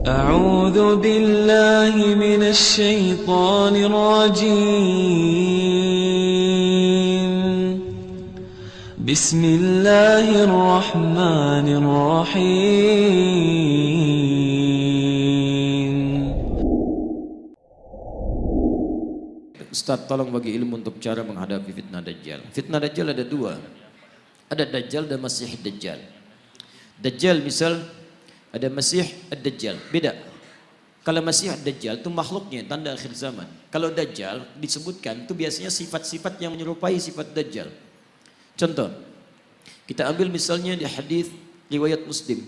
أعوذ بالله من الشيطان الرجيم بسم الله الرحمن الرحيم. Ustaz, tolong bagi ilmu untuk cara menghadapi fitnah Dajjal. Fitnah Dajjal ada dua. Ada Dajjal dan Masih Dajjal. Dajjal misal ada Masih Ad-Dajjal. Beda. Kalau Masih Ad-Dajjal itu makhluknya tanda akhir zaman. Kalau Dajjal disebutkan itu biasanya sifat-sifat yang menyerupai sifat Dajjal. Contoh, kita ambil misalnya di hadis riwayat Muslim.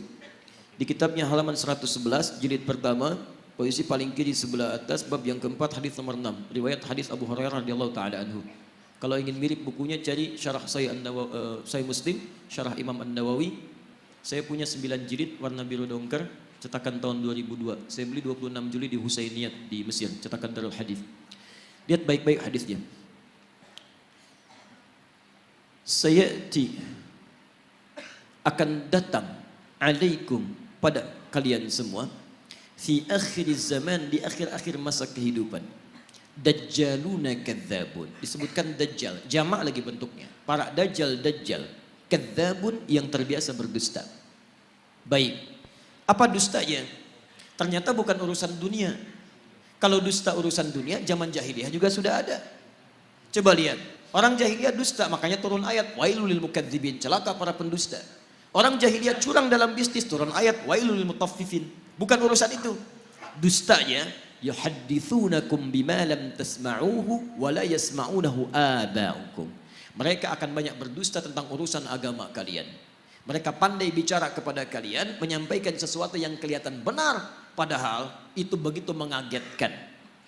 Di kitabnya halaman 111 jilid pertama, posisi paling kiri sebelah atas, bab yang keempat, hadis nomor 6, riwayat hadis Abu Hurairah radhiyallahu taala anhu. Kalau ingin mirip bukunya cari syarah Sahih Muslim, syarah Imam An-Nawawi. Saya punya 9 jilid warna biru dongker, cetakan tahun 2002. Saya beli 26 Juli di Husainiyat di Mesir, cetakan Darul Hadis. Lihat baik-baik hadisnya. Sayati akan datang alaikum pada kalian semua fi akhir zaman, di akhir-akhir masa kehidupan, dajjaluna kadzabun. Disebutkan dajjal, jamak lagi bentuknya. Para dajjal, kadzabun yang terbiasa berdusta. Baik, apa dustanya? Ternyata bukan urusan dunia. Kalau dusta urusan dunia, zaman jahiliyah juga sudah ada. Coba lihat, orang jahiliyah dusta, makanya turun ayat wailul lil mukadzibin, celaka para pendusta. Orang jahiliyah curang dalam bisnis, turun ayat wailul lil mutaffifin. Bukan urusan itu. Dustanya yuhadditsunakum bima lam tasma'uhu wa la yasma'unahu aba'ukum. Mereka akan banyak berdusta tentang urusan agama kalian. Mereka pandai bicara kepada kalian, menyampaikan sesuatu yang kelihatan benar, padahal itu begitu mengagetkan.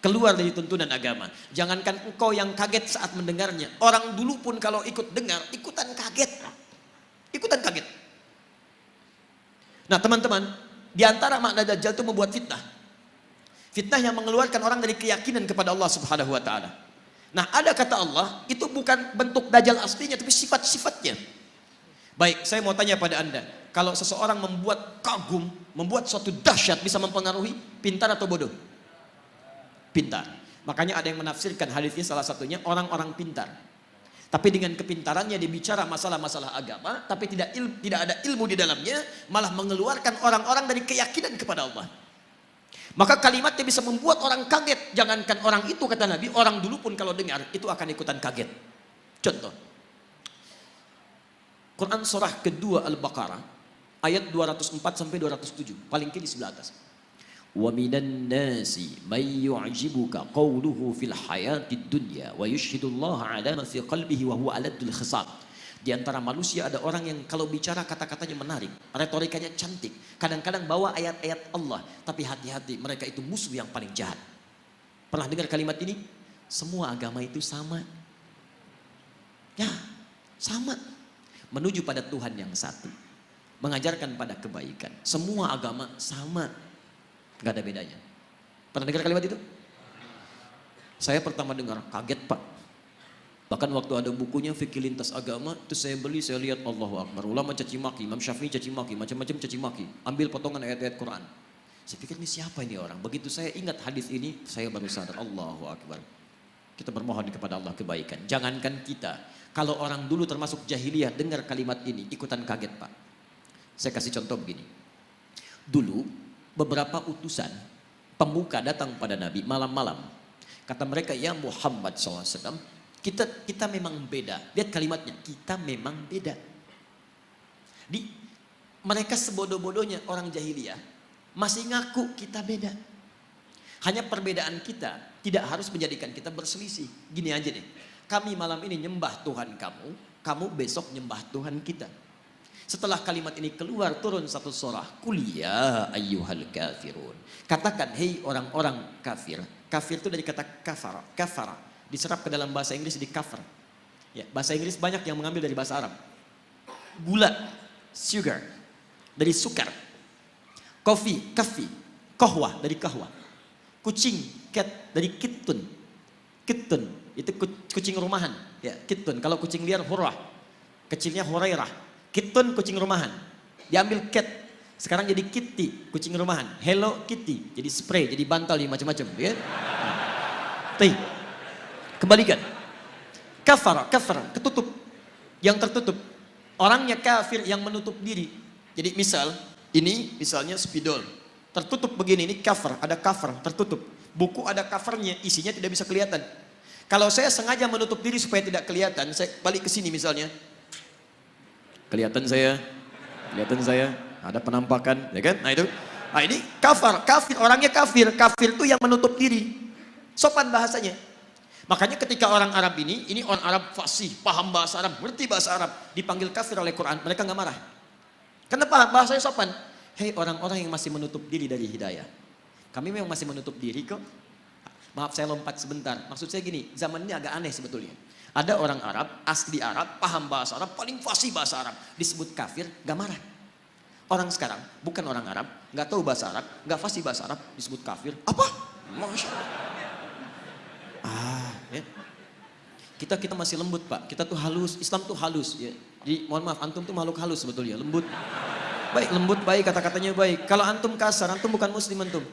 Keluar dari tuntunan agama. Jangankan engkau yang kaget saat mendengarnya, orang dulu pun kalau ikut dengar, ikutan kaget. Ikutan kaget. Nah teman-teman, di antara makna Dajjal itu membuat fitnah. Fitnah yang mengeluarkan orang dari keyakinan kepada Allah Subhanahu wa taala. Nah, ada kata Allah, itu bukan bentuk Dajjal aslinya, tapi sifat-sifatnya. Baik, saya mau tanya pada Anda, kalau seseorang membuat kagum, membuat suatu dahsyat, bisa mempengaruhi, pintar atau bodoh? Pintar. Makanya ada yang menafsirkan hadisnya, salah satunya orang-orang pintar. Tapi dengan kepintarannya dia bicara masalah-masalah agama, tapi tidak ada ilmu di dalamnya, malah mengeluarkan orang-orang dari keyakinan kepada Allah. Maka kalimatnya bisa membuat orang kaget. Jangankan orang itu, kata Nabi, orang dulu pun kalau dengar itu akan ikutan kaget. Contoh, Quran surah kedua Al-Baqarah ayat 204 sampai 207, paling kiri sebelah atas. Wa minan nasi may yu'jibuka qawluhu fil hayatid dunya wa yushhidullaha ala ma fi qalbihi wa huwa aladul khisab. Di antara manusia ada orang yang kalau bicara kata-katanya menarik, retorikanya cantik, kadang-kadang bawa ayat-ayat Allah, tapi hati-hati, mereka itu musuh yang paling jahat. Pernah dengar kalimat ini? Semua agama itu sama. Ya, sama. Menuju pada Tuhan yang satu, mengajarkan pada kebaikan. Semua agama sama, nggak ada bedanya. Pernah dengar kalimat itu? Saya pertama dengar, kaget Pak. Bahkan waktu ada bukunya Fikih Lintas Agama, itu saya beli, saya lihat Allahu Akbar. Ulama caci maki, Imam Syafi'i caci maki, macam-macam caci maki. Ambil potongan ayat-ayat Quran. Saya pikir ini siapa ini orang? Begitu saya ingat hadis ini, saya baru sadar, Allahu Akbar. Kita bermohon kepada Allah kebaikan. Jangankan kita, kalau orang dulu termasuk jahiliyah dengar kalimat ini, ikutan kaget Pak. Saya kasih contoh begini. Dulu beberapa utusan pemuka datang pada Nabi malam-malam. Kata mereka, ya Muhammad SAW, kita memang beda. Lihat kalimatnya, kita memang beda. Mereka sebodoh-bodohnya orang jahiliyah masih ngaku kita beda. Hanya perbedaan kita tidak harus menjadikan kita berselisih. Gini aja deh, kami malam ini nyembah Tuhan kamu, kamu besok nyembah Tuhan kita. Setelah kalimat ini keluar, turun satu surah, Qul ya ayyuhal kafirun. Katakan, hei orang-orang kafir. Kafir itu dari kata kafara. Diserap ke dalam bahasa Inggris di cover. Ya, bahasa Inggris banyak yang mengambil dari bahasa Arab. Gula, sugar, dari sukar. Kopi, kafi. Kohwah, dari kahwah. Kucing, cat, dari kittun. Kittun, itu kucing rumahan. Ya, kittun. Kalau kucing liar, hurrah. Kecilnya hurairah. Kittun, kucing rumahan. Diambil cat. Sekarang jadi Kitty, kucing rumahan. Hello Kitty, jadi spray, jadi bantal, jadi macam-macam. Ya? Nah. Kembalikan. Kafar, ketutup. Yang tertutup. Orangnya kafir yang menutup diri. Jadi misal, ini misalnya spidol. Tertutup begini, ini cover, ada cover, tertutup. Buku ada covernya, isinya tidak bisa kelihatan. Kalau saya sengaja menutup diri supaya tidak kelihatan, saya balik ke sini misalnya. Kelihatan saya, ada penampakan, ya kan? Nah itu, nah ini kafir, orangnya kafir itu yang menutup diri. Sopan bahasanya. Makanya ketika orang Arab ini orang Arab fasih, paham bahasa Arab, ngerti bahasa Arab, dipanggil kafir oleh Quran, mereka nggak marah. Kenapa? Bahasanya sopan. Hei orang-orang yang masih menutup diri dari hidayah. Kami memang masih menutup diri kok. Maaf saya lompat sebentar. Maksud saya gini, zaman ini agak aneh sebetulnya. Ada orang Arab, asli Arab, paham bahasa Arab, paling fasih bahasa Arab. Disebut kafir, gak marah. Orang sekarang, bukan orang Arab, gak tahu bahasa Arab, gak fasih bahasa Arab, disebut kafir. Apa? Masya Allah. Ya. Kita masih lembut Pak, kita tuh halus, Islam tuh halus. Ya. Jadi mohon maaf, antum tuh makhluk halus sebetulnya, lembut. Baik, lembut baik, kata-katanya baik. Kalau antum kasar, antum bukan muslim antum.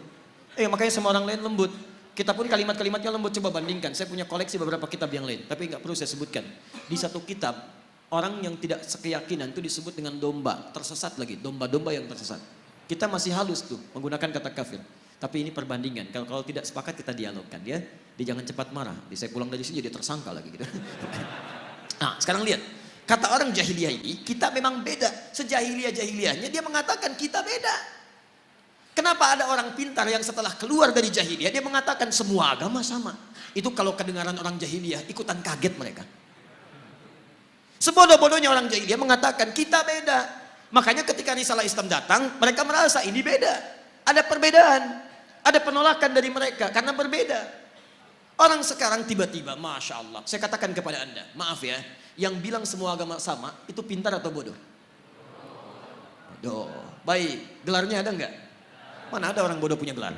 Makanya sama orang lain lembut. Kita pun kalimat-kalimatnya lembut, coba bandingkan. Saya punya koleksi beberapa kitab yang lain, tapi nggak perlu saya sebutkan. Di satu kitab, orang yang tidak sekeyakinan itu disebut dengan domba, tersesat lagi, domba-domba yang tersesat. Kita masih halus tuh, menggunakan kata kafir. Tapi ini perbandingan, kalau tidak sepakat kita dialogkan ya. Dia jangan cepat marah, saya pulang dari sini jadi tersangka lagi gitu. Nah, sekarang lihat. Kata orang jahiliyah ini, kita memang beda. Sejahiliyah-jahiliyahnya dia mengatakan kita beda. Kenapa ada orang pintar yang setelah keluar dari jahiliyah, dia mengatakan semua agama sama. Itu kalau kedengaran orang jahiliyah, ikutan kaget mereka. Sebodoh-bodohnya orang jahiliyah mengatakan kita beda. Makanya ketika risalah Islam datang, mereka merasa ini beda. Ada perbedaan. Ada penolakan dari mereka karena berbeda. Orang sekarang tiba-tiba, Masya Allah. Saya katakan kepada Anda, maaf ya. Yang bilang semua agama sama, itu pintar atau bodoh? Bodoh. Baik, gelarnya ada enggak? Mana ada orang bodoh punya gelar?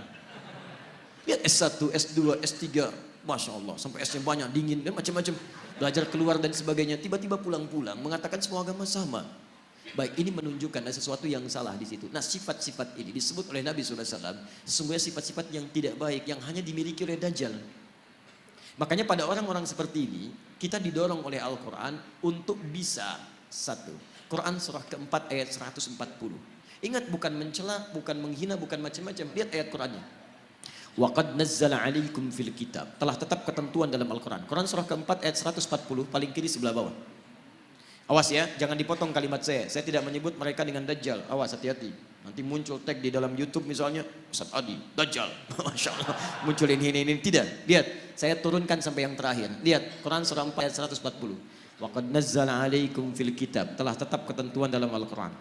Lihat S1, S2, S3, Masya Allah, sampai S-nya banyak, dingin, dan macam-macam. Belajar keluar dan sebagainya, tiba-tiba pulang-pulang, mengatakan semua agama sama. Baik, ini menunjukkan ada sesuatu yang salah di situ. Nah, sifat-sifat ini disebut oleh Nabi SAW, sesungguhnya sifat-sifat yang tidak baik, yang hanya dimiliki oleh Dajjal. Makanya pada orang-orang seperti ini, kita didorong oleh Al-Quran untuk bisa, satu, Quran surah keempat ayat 140. Ingat, bukan mencela, bukan menghina, bukan macam-macam. Lihat ayat Qurannya. Wa qad nazzala 'alaikum fil kitab. Telah tetap ketentuan dalam Al-Quran. Quran surah keempat ayat 140, paling kiri sebelah bawah. Awas ya, jangan dipotong kalimat saya. Saya tidak menyebut mereka dengan Dajjal. Awas, hati-hati. Nanti muncul tag di dalam YouTube misalnya, Ustaz Adi, Dajjal. Masya Allah. Muncul ini. Tidak. Lihat, saya turunkan sampai yang terakhir. Lihat, Quran surah 4 ayat 140. Wa qad nazzala 'alaikum fil kitab. Telah tetap ketentuan dalam Al-Quran.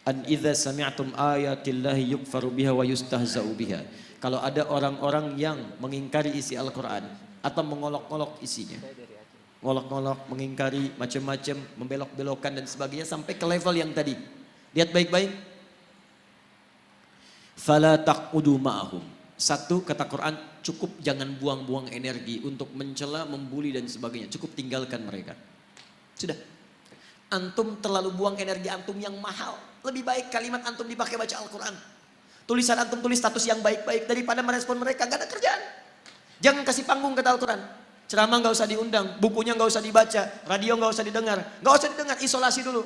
An idza sami'tum ayatillahi yukfaru biha wa yustahza'u biha. Kalau ada orang-orang yang mengingkari isi Al-Quran atau mengolok-olok isinya, ngolok-ngolok, mengingkari macam-macam, membelok-belokkan dan sebagainya sampai ke level yang tadi. Lihat baik-baik. Fala taqudu ma'ahum. Satu, kata Quran, cukup jangan buang-buang energi untuk mencela, membuli dan sebagainya. Cukup tinggalkan mereka. Sudah. Antum terlalu buang energi antum yang mahal. Lebih baik kalimat antum dipakai baca Al-Quran. Tulisan antum tulis status yang baik-baik daripada merespon mereka. Gak ada kerjaan. Jangan kasih panggung kata Al-Quran. Ceramah gak usah diundang. Bukunya gak usah dibaca. Radio gak usah didengar. Gak usah didengar. Isolasi dulu.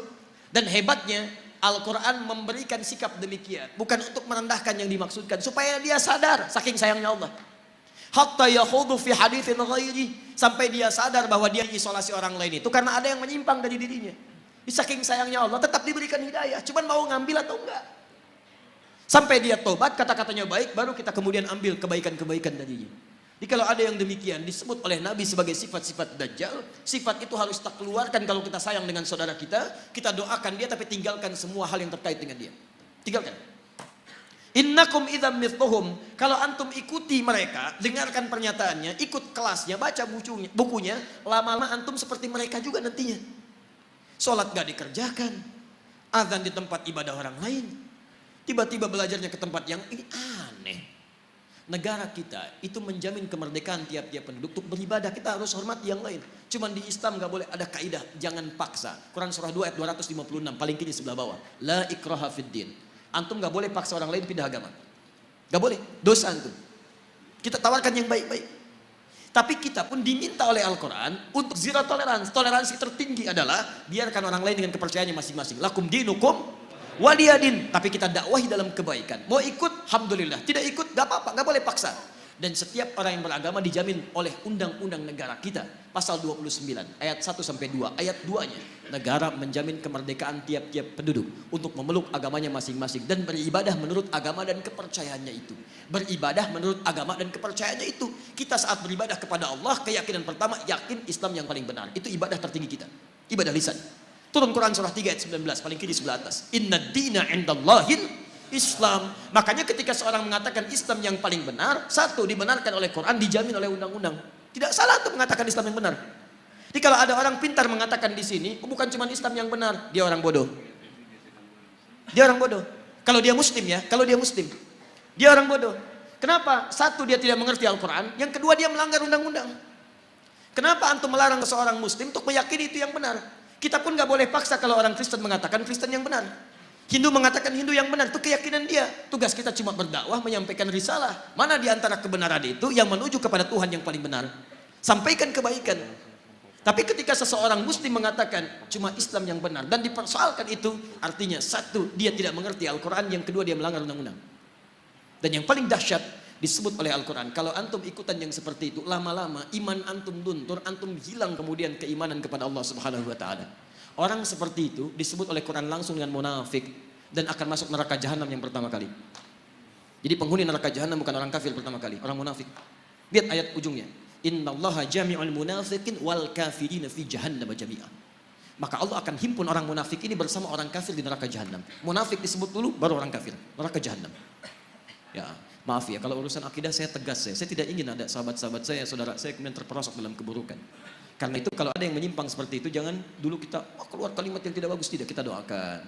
Dan hebatnya Al-Quran memberikan sikap demikian. Bukan untuk merendahkan yang dimaksudkan. Supaya dia sadar. Saking sayangnya Allah. Hatta yakhudu fi hadithin ghairi. Sampai dia sadar bahwa dia isolasi orang lain itu karena ada yang menyimpang dari dirinya. Saking sayangnya Allah tetap diberikan hidayah. Cuman mau ngambil atau enggak. Sampai dia tobat, kata-katanya baik, baru kita kemudian ambil kebaikan-kebaikan darinya. Jadi kalau ada yang demikian disebut oleh Nabi sebagai sifat-sifat Dajjal, sifat itu harus kita keluarkan kalau kita sayang dengan saudara kita doakan dia tapi tinggalkan semua hal yang terkait dengan dia. Tinggalkan. Innakum idzam mithluhum. Kalau antum ikuti mereka, dengarkan pernyataannya, ikut kelasnya, baca bukunya, lama-lama antum seperti mereka juga nantinya. Sholat gak dikerjakan, azan di tempat ibadah orang lain, tiba-tiba belajarnya ke tempat yang ini aneh. Negara kita itu menjamin kemerdekaan tiap-tiap penduduk untuk beribadah. Kita harus hormat yang lain. Cuman di Islam gak boleh ada kaidah, jangan paksa. Quran surah 2 ayat 256 paling kiri sebelah bawah. La ikraha fid din. Antum nggak boleh paksa orang lain pindah agama. Nggak boleh, dosa antum. Kita tawarkan yang baik-baik. Tapi kita pun diminta oleh Al-Quran untuk zero toleransi. Toleransi tertinggi adalah biarkan orang lain dengan kepercayaannya masing-masing. Lakum dinukum waliyadin. Tapi kita dakwahi dalam kebaikan. Mau ikut, alhamdulillah. Tidak ikut, gak apa-apa, gak boleh paksa. Dan setiap orang yang beragama dijamin oleh undang-undang negara kita. Pasal 29, ayat 1-2. Ayat 2-nya, negara menjamin kemerdekaan tiap-tiap penduduk untuk memeluk agamanya masing-masing dan beribadah menurut agama dan kepercayaannya itu. Beribadah menurut agama dan kepercayaannya itu. Kita saat beribadah kepada Allah, keyakinan pertama, yakin Islam yang paling benar. Itu ibadah tertinggi kita. Ibadah lisan. Turun Quran surah 3 ayat 19, paling kiri sebelah atas. Inna dina indallahil Islam. Makanya ketika seorang mengatakan Islam yang paling benar, satu, dibenarkan oleh Quran, dijamin oleh undang-undang. Tidak salah untuk mengatakan Islam yang benar. Jadi kalau ada orang pintar mengatakan di sini, bukan cuma Islam yang benar, dia orang bodoh. Dia orang bodoh. Kalau dia muslim ya, kalau dia muslim, dia orang bodoh. Kenapa? Satu, dia tidak mengerti Al-Quran. Yang kedua, dia melanggar undang-undang. Kenapa antum melarang seorang muslim untuk meyakini itu yang benar? Kita pun gak boleh paksa kalau orang Kristen mengatakan Kristen yang benar. Hindu mengatakan Hindu yang benar, itu keyakinan dia. Tugas kita cuma berdakwah, menyampaikan risalah. Mana di antara kebenaran itu yang menuju kepada Tuhan yang paling benar? Sampaikan kebaikan. Tapi ketika seseorang muslim mengatakan cuma Islam yang benar dan dipersoalkan itu, artinya satu, dia tidak mengerti Al-Quran, yang kedua dia melanggar undang-undang. Dan yang paling dahsyat disebut oleh Al-Quran, kalau antum ikutan yang seperti itu, lama-lama iman antum luntur, antum hilang kemudian keimanan kepada Allah Subhanahu wa taala. Orang seperti itu disebut oleh Quran langsung dengan munafik dan akan masuk neraka jahanam yang pertama kali. Jadi penghuni neraka jahanam bukan orang kafir pertama kali, orang munafik. Lihat ayat ujungnya. Innallaha jami'ul munafiqin wal kafirina fi jahannam jami'a. Maka Allah akan himpun orang munafik ini bersama orang kafir di neraka jahanam. Munafik disebut dulu baru orang kafir, neraka jahanam. Ya, maaf ya kalau urusan akidah saya tegas ya. Saya tidak ingin ada sahabat-sahabat saya, saudara saya kemudian terperosok dalam keburukan. Karena itu kalau ada yang menyimpang seperti itu, jangan dulu kita keluar kalimat yang tidak bagus, tidak, kita doakan,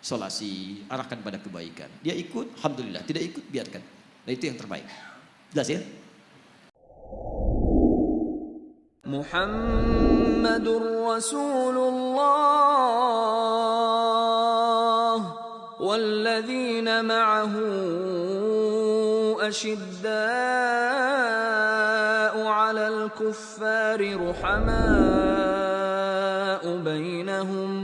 solasi, arahkan pada kebaikan. Dia ikut, alhamdulillah, tidak ikut, biarkan. Nah itu yang terbaik. Jelas ya? Muhammadur Rasulullah walladzina ma'ahu ashidda'u 'alal kuffari ruhama'u bainahum